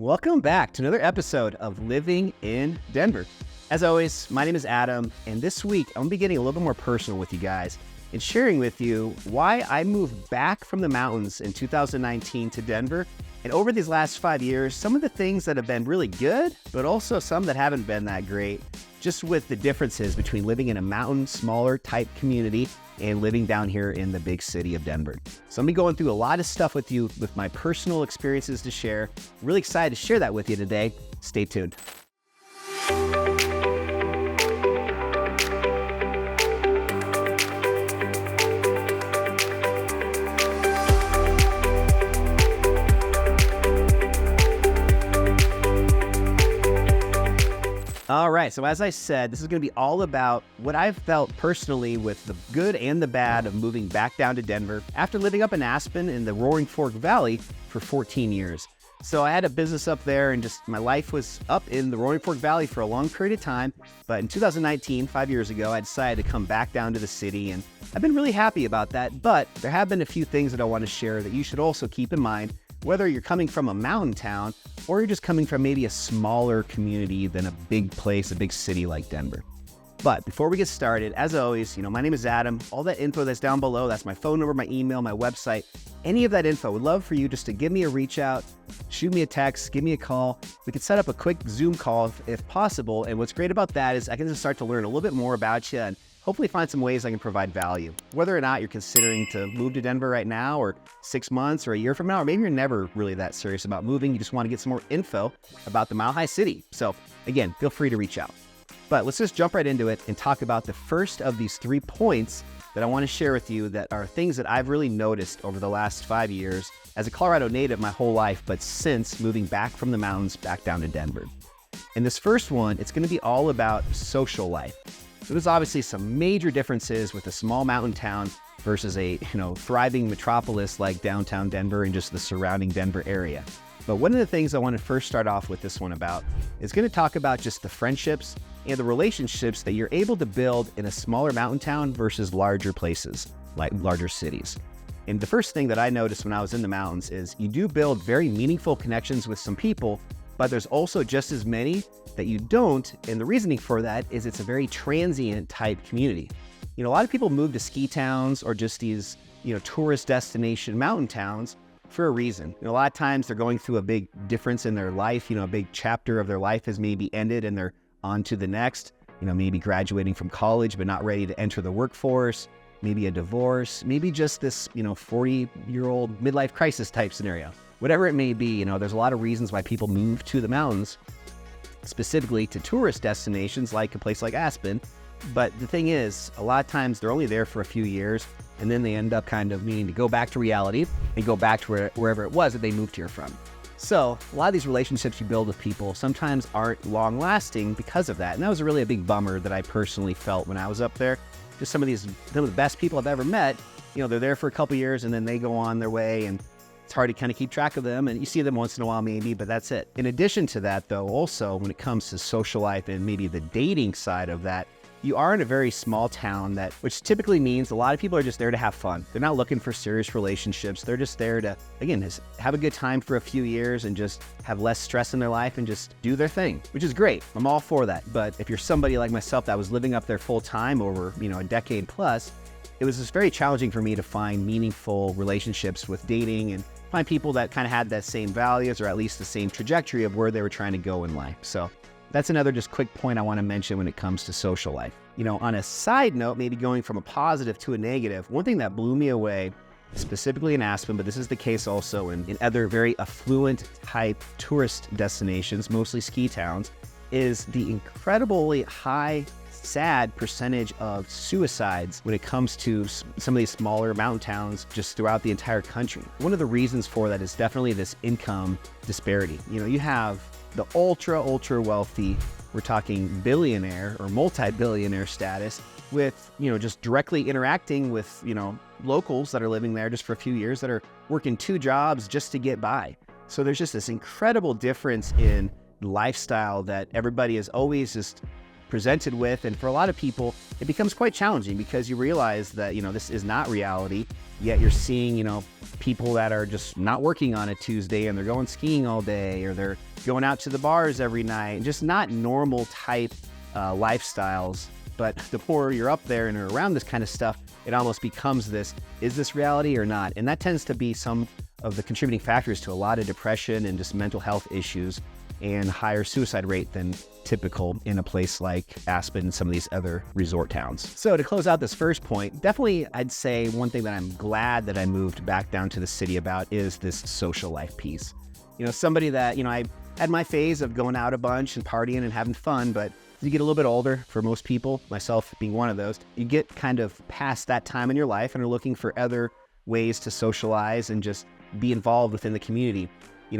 Welcome back to another episode of Living in Denver. As always, my name is Adam, and this week I'm going to be getting a little bit more personal with you guys and sharing with you why I moved back from the mountains in 2019 to Denver. And over these last 5 years, some of the things that have been really good, but also some that haven't been that great, just with the differences between living in a mountain, smaller type community and living down here in the big city of Denver. So I'm gonna be going through a lot of stuff with you with my personal experiences to share. Really excited to share that with you today. Stay tuned. All right, so as I said, this is going to be all about what I've felt personally with the good and the bad of moving back down to Denver after living up in Aspen in the Roaring Fork Valley for 14 years. So I had a business up there and just my life was up in the Roaring Fork Valley for a long period of time. But in 2019, 5 years ago, I decided to come back down to the city and I've been really happy about that. But there have been a few things that I want to share that you should also keep in mind, whether you're coming from a mountain town or you're just coming from maybe a smaller community than a big place, a big city like Denver. But before we get started, as always, my name is Adam. All that info that's down below, that's my phone number, my email, my website, any of that info. I would love for you just to give me a reach out, shoot me a text, give me a call. We could set up a quick Zoom call if possible. And what's great about that is I can just start to learn a little bit more about you and hopefully find some ways I can provide value. Whether or not you're considering to move to Denver right now or 6 months or a year from now, or maybe you're never really that serious about moving. You just want to get some more info about the Mile High City. So again, feel free to reach out. But let's just jump right into it and talk about the first of these 3 points that I want to share with you that are things that I've really noticed over the last 5 years as a Colorado native my whole life, but since moving back from the mountains back down to Denver. And this first one, it's going to be all about social life. So there's obviously some major differences with a small mountain town versus a thriving metropolis like downtown Denver and just the surrounding Denver area. But one of the things I want to first start off with this one about is going to talk about just the friendships and the relationships that you're able to build in a smaller mountain town versus larger places, like larger cities. And the first thing that I noticed when I was in the mountains is you do build very meaningful connections with some people, but there's also just as many that you don't. And the reasoning for that is it's a very transient type community. A lot of people move to ski towns or just these, tourist destination mountain towns for a reason. A lot of times they're going through a big difference in their life. A big chapter of their life has maybe ended and they're on to the next, maybe graduating from college, but not ready to enter the workforce, maybe a divorce, maybe just this, 40-year-old midlife crisis type scenario. Whatever it may be, there's a lot of reasons why people move to the mountains, specifically to tourist destinations like a place like Aspen. But the thing is, a lot of times they're only there for a few years and then they end up kind of needing to go back to reality and go back to wherever it was that they moved here from. So a lot of these relationships you build with people sometimes aren't long lasting because of that. And that was really a big bummer that I personally felt when I was up there. Just some of the best people I've ever met, they're there for a couple years and then they go on their way and it's hard to kind of keep track of them, and you see them once in a while maybe, but that's it. In addition to that though, also when it comes to social life and maybe the dating side of that, you are in a very small town which typically means a lot of people are just there to have fun. They're not looking for serious relationships. They're just there to, again, just have a good time for a few years and just have less stress in their life and just do their thing, which is great. I'm all for that. But if you're somebody like myself that was living up there full time over, a decade plus, it was just very challenging for me to find meaningful relationships with dating and find people that kind of had that same values or at least the same trajectory of where they were trying to go in life. So that's another just quick point I want to mention when it comes to social life. On a side note, maybe going from a positive to a negative, one thing that blew me away, specifically in Aspen, but this is the case also in other very affluent type tourist destinations, mostly ski towns, is the incredibly high, sad percentage of suicides when it comes to some of these smaller mountain towns just throughout the entire country. One of the reasons for that is definitely this income disparity. You have the ultra wealthy, we're talking billionaire or multi-billionaire status with, just directly interacting with, locals that are living there just for a few years that are working 2 jobs just to get by. So there's just this incredible difference in lifestyle that everybody is always just presented with. And for a lot of people, it becomes quite challenging because you realize that, this is not reality. Yet you're seeing, people that are just not working on a Tuesday and they're going skiing all day, or they're going out to the bars every night, just not normal type lifestyles. But the more you're up there and are around this kind of stuff, it almost becomes this, is this reality or not? And that tends to be some of the contributing factors to a lot of depression and just mental health issues, and higher suicide rate than typical in a place like Aspen and some of these other resort towns. So to close out this first point, definitely I'd say one thing that I'm glad that I moved back down to the city about is this social life piece. Somebody that, I had my phase of going out a bunch and partying and having fun, but as you get a little bit older, for most people, myself being one of those, you get kind of past that time in your life and are looking for other ways to socialize and just be involved within the community.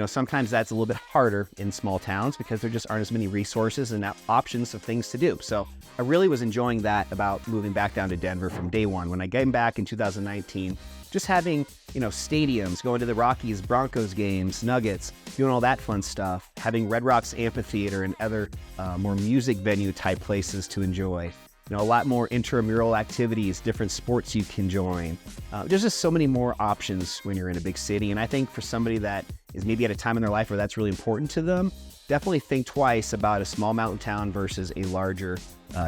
Sometimes that's a little bit harder in small towns because there just aren't as many resources and options of things to do. So I really was enjoying that about moving back down to Denver from day one. When I came back in 2019, just having, stadiums, going to the Rockies, Broncos games, Nuggets, doing all that fun stuff, having Red Rocks Amphitheater and other more music venue type places to enjoy. A lot more intramural activities, different sports you can join. There's just so many more options when you're in a big city. And I think for somebody that is maybe at a time in their life where that's really important to them, definitely think twice about a small mountain town versus a larger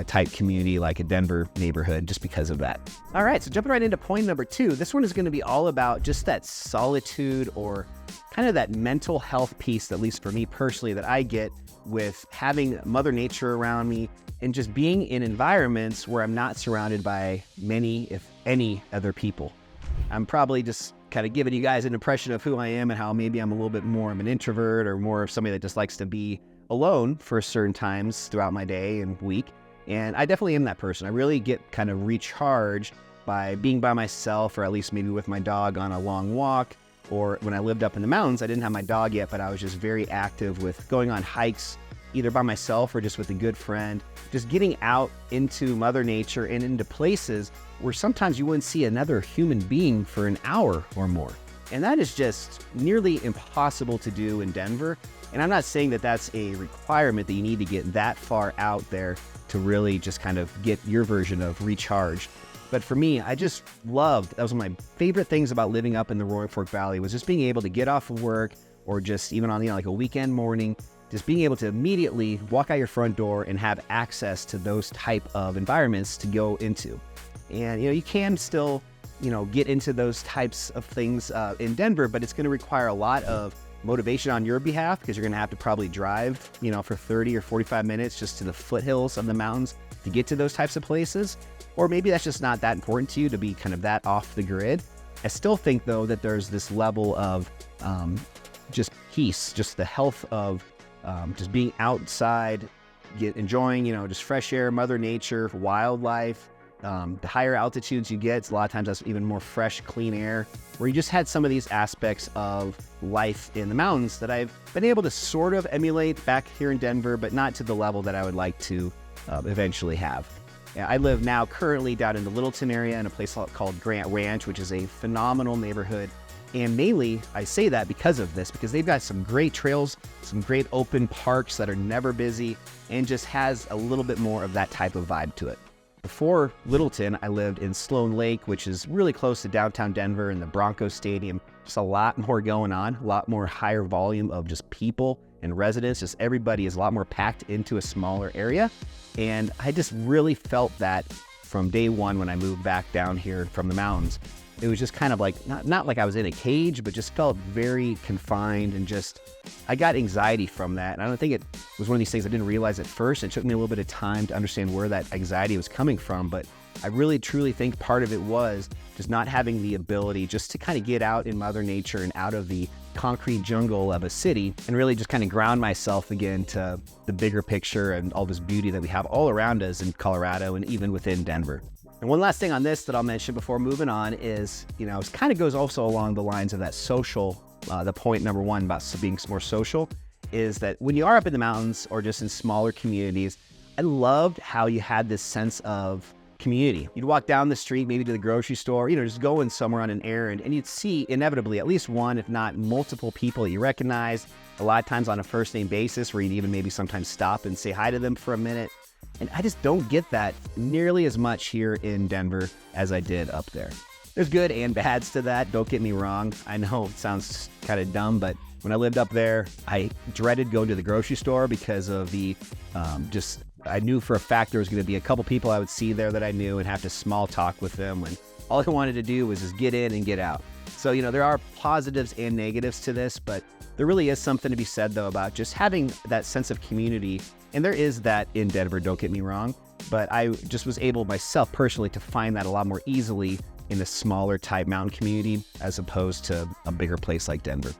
type community like a Denver neighborhood, just because of that. All right, so jumping right into point number 2, this one is going to be all about just that solitude, or kind of that mental health piece, at least for me personally, that I get with having Mother Nature around me and just being in environments where I'm not surrounded by many, if any, other people. I'm probably just kind of giving you guys an impression of who I am and how maybe I'm a little bit more of an introvert, or more of somebody that just likes to be alone for certain times throughout my day and week. And I definitely am that person. I really get kind of recharged by being by myself, or at least maybe with my dog on a long walk. Or when I lived up in the mountains, I didn't have my dog yet, but I was just very active with going on hikes, either by myself or just with a good friend, just getting out into Mother Nature and into places where sometimes you wouldn't see another human being for an hour or more. And that is just nearly impossible to do in Denver. And I'm not saying that that's a requirement that you need to get that far out there to really just kind of get your version of recharged. But for me, I just loved, that was one of my favorite things about living up in the Roaring Fork Valley, was just being able to get off of work, or just even on like a weekend morning, just being able to immediately walk out your front door and have access to those type of environments to go into. And, you can still, get into those types of things in Denver, but it's going to require a lot of motivation on your behalf, because you're going to have to probably drive, for 30 or 45 minutes just to the foothills of the mountains to get to those types of places. Or maybe that's just not that important to you to be kind of that off the grid. I still think, though, that there's this level of just peace, just the health of just being outside, enjoying, just fresh air, Mother Nature, wildlife. The higher altitudes you get, a lot of times that's even more fresh, clean air, where you just had some of these aspects of life in the mountains that I've been able to sort of emulate back here in Denver, but not to the level that I would like to eventually have. Yeah, I live now currently down in the Littleton area in a place called Grant Ranch, which is a phenomenal neighborhood. And mainly I say that because of this, because they've got some great trails, some great open parks that are never busy, and just has a little bit more of that type of vibe to it. Before Littleton, I lived in Sloan Lake, which is really close to downtown Denver, and the Broncos Stadium. Just a lot more going on, a lot more higher volume of just people and residents. Just everybody is a lot more packed into a smaller area. And I just really felt that from day one when I moved back down here from the mountains. It was just kind of like, not like I was in a cage, but just felt very confined, and just, I got anxiety from that. And I don't think it was one of these things I didn't realize at first. It took me a little bit of time to understand where that anxiety was coming from, but I really truly think part of it was just not having the ability just to kind of get out in Mother Nature and out of the concrete jungle of a city, and really just kind of ground myself again to the bigger picture and all this beauty that we have all around us in Colorado and even within Denver. And one last thing on this that I'll mention before moving on is, it kind of goes also along the lines of that social, the point number 1 about being more social, is that when you are up in the mountains or just in smaller communities, I loved how you had this sense of community. You'd walk down the street, maybe to the grocery store, just going somewhere on an errand, and you'd see inevitably at least one, if not multiple people that you recognize, a lot of times on a first name basis, where you'd even maybe sometimes stop and say hi to them for a minute. And I just don't get that nearly as much here in Denver as I did up there. There's good and bads to that, don't get me wrong. I know it sounds kind of dumb, but when I lived up there, I dreaded going to the grocery store because of the I knew for a fact there was going to be a couple people I would see there that I knew and have to small talk with them when all I wanted to do was just get in and get out. So, there are positives and negatives to this, but there really is something to be said, though, about just having that sense of community. And there is that in Denver, don't get me wrong, but I just was able myself personally to find that a lot more easily in a smaller type mountain community as opposed to a bigger place like Denver.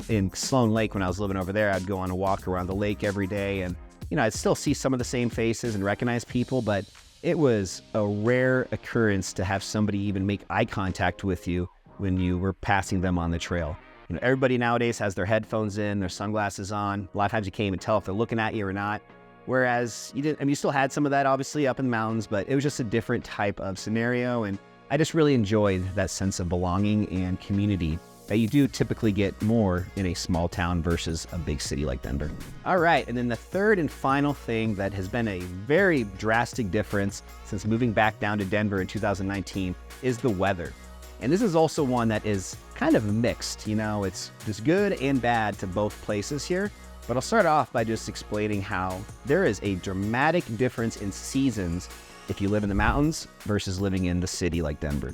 In Sloan Lake, when I was living over there, I'd go on a walk around the lake every day, and I'd still see some of the same faces and recognize people, but it was a rare occurrence to have somebody even make eye contact with you when you were passing them on the trail. Everybody nowadays has their headphones in, their sunglasses on. A lot of times you can't even tell if they're looking at you or not. Whereas you still had some of that obviously up in the mountains, but it was just a different type of scenario. And I just really enjoyed that sense of belonging and community that you do typically get more in a small town versus a big city like Denver. All right, and then the third and final thing that has been a very drastic difference since moving back down to Denver in 2019 is the weather. And this is also one that is kind of mixed. It's just good and bad to both places here. But I'll start off by just explaining how there is a dramatic difference in seasons if you live in the mountains versus living in the city like Denver.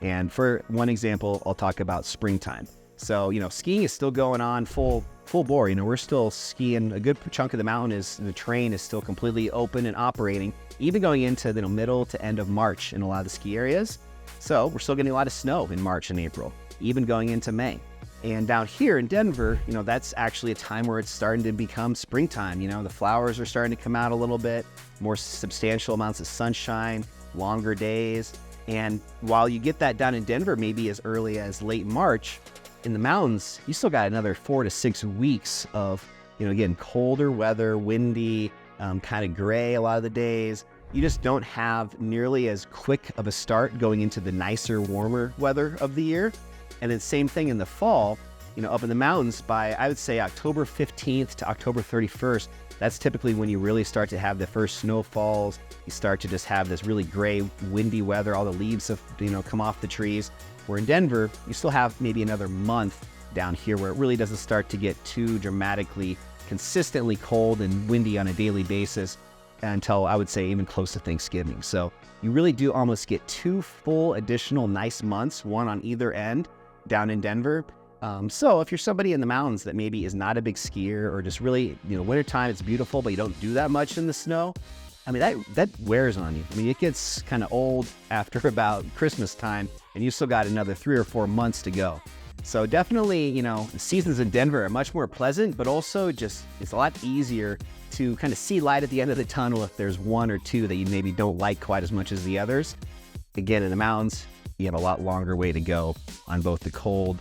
And for one example, I'll talk about springtime. So, skiing is still going on full bore. We're still skiing. A good chunk of the terrain is still completely open and operating, even going into the middle to end of March in a lot of the ski areas. So we're still getting a lot of snow in March and April, even going into May. And down here in Denver, that's actually a time where it's starting to become springtime. The flowers are starting to come out a little bit, more substantial amounts of sunshine, longer days. And while you get that down in Denver, maybe as early as late March, in the mountains, you still got another 4 to 6 weeks of, again, colder weather, windy, kind of gray a lot of the days. You just don't have nearly as quick of a start going into the nicer, warmer weather of the year. And then same thing in the fall, up in the mountains by, I would say, October 15th to October 31st, that's typically when you really start to have the first snowfalls. You start to just have this really gray, windy weather. All the leaves have, come off the trees. Where in Denver, you still have maybe another month down here where it really doesn't start to get too dramatically, consistently cold and windy on a daily basis until I would say even close to Thanksgiving. So you really do almost get 2 full additional nice months, one on either end down in Denver. So if you're somebody in the mountains that maybe is not a big skier or just really, wintertime, it's beautiful, but you don't do that much in the snow. That wears on you. It gets kind of old after about Christmas time, and you still got another 3 or 4 months to go. So definitely, the seasons in Denver are much more pleasant, but also it's a lot easier to kind of see light at the end of the tunnel if there's 1 or 2 that you maybe don't like quite as much as the others. Again, in the mountains, you have a lot longer way to go on both the cold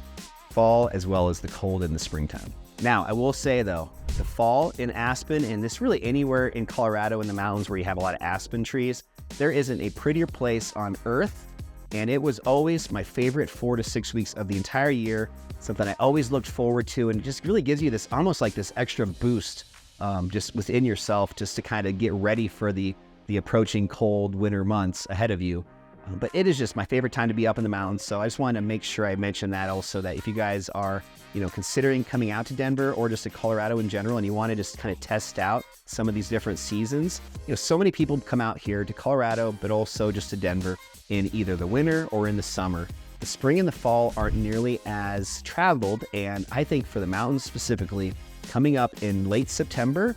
fall as well as the cold in the springtime. Now, I will say though, the fall in Aspen, and this really anywhere in Colorado in the mountains where you have a lot of aspen trees, there isn't a prettier place on earth. And it was always my favorite 4 to 6 weeks of the entire year, something I always looked forward to. And it just really gives you this almost like this extra boost just within yourself, just to kind of get ready for the approaching cold winter months ahead of you. But it is just my favorite time to be up in the mountains. So I just wanted to make sure I mention that also, that if you guys are, considering coming out to Denver or just to Colorado in general, and you want to just kind of test out some of these different seasons, so many people come out here to Colorado, but also just to Denver in either the winter or in the summer. The spring and the fall aren't nearly as traveled. And I think for the mountains specifically, coming up in late September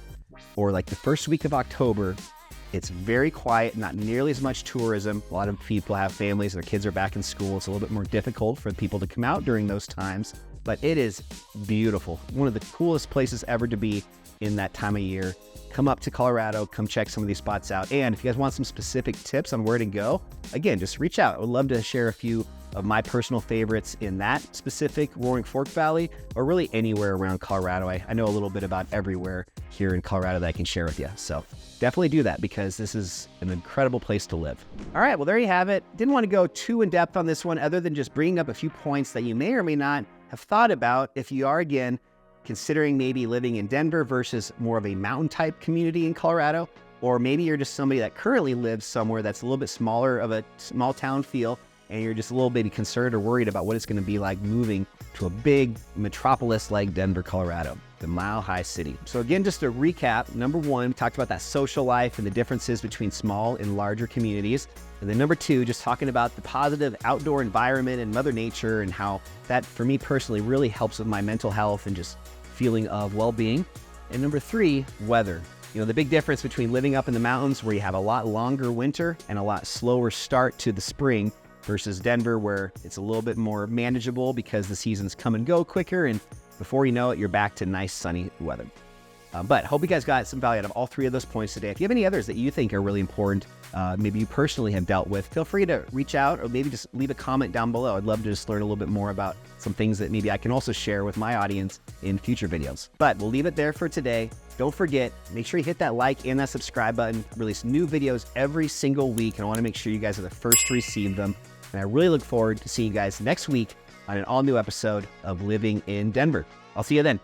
or like the first week of October, it's very quiet, not nearly as much tourism. A lot of people have families, their kids are back in school. It's a little bit more difficult for people to come out during those times, but it is beautiful. One of the coolest places ever to be in that time of year. Come up to Colorado, come check some of these spots out. And if you guys want some specific tips on where to go, again, just reach out. I would love to share a few of my personal favorites in that specific Roaring Fork Valley, or really anywhere around Colorado. I know a little bit about everywhere here in Colorado that I can share with you. So definitely do that, because this is an incredible place to live. All right, well, there you have it. Didn't want to go too in depth on this one, other than just bringing up a few points that you may or may not have thought about if you are, again, considering maybe living in Denver versus more of a mountain type community in Colorado. or maybe you're just somebody that currently lives somewhere that's a little bit smaller of a small town feel, and you're just a little bit concerned or worried about what it's going to be like moving to a big metropolis like Denver, Colorado, the Mile High City. So again, just to recap, number one, we talked about that social life and the differences between small and larger communities. And then number two, just talking about the positive outdoor environment and Mother Nature and how that, for me personally, really helps with my mental health and just feeling of well-being. And number three, weather. The big difference between living up in the mountains where you have a lot longer winter and a lot slower start to the spring versus Denver where it's a little bit more manageable because the seasons come and go quicker, and before you know it, you're back to nice sunny weather. But hope you guys got some value out of all three of those points today. If you have any others that you think are really important, maybe you personally have dealt with, feel free to reach out or maybe just leave a comment down below. I'd love to just learn a little bit more about some things that maybe I can also share with my audience in future videos. But we'll leave it there for today. Don't forget, make sure you hit that like and that subscribe button. Release new videos every single week, and I want to make sure you guys are the first to receive them. And I really look forward to seeing you guys next week on an all-new episode of Living in Denver. I'll see you then.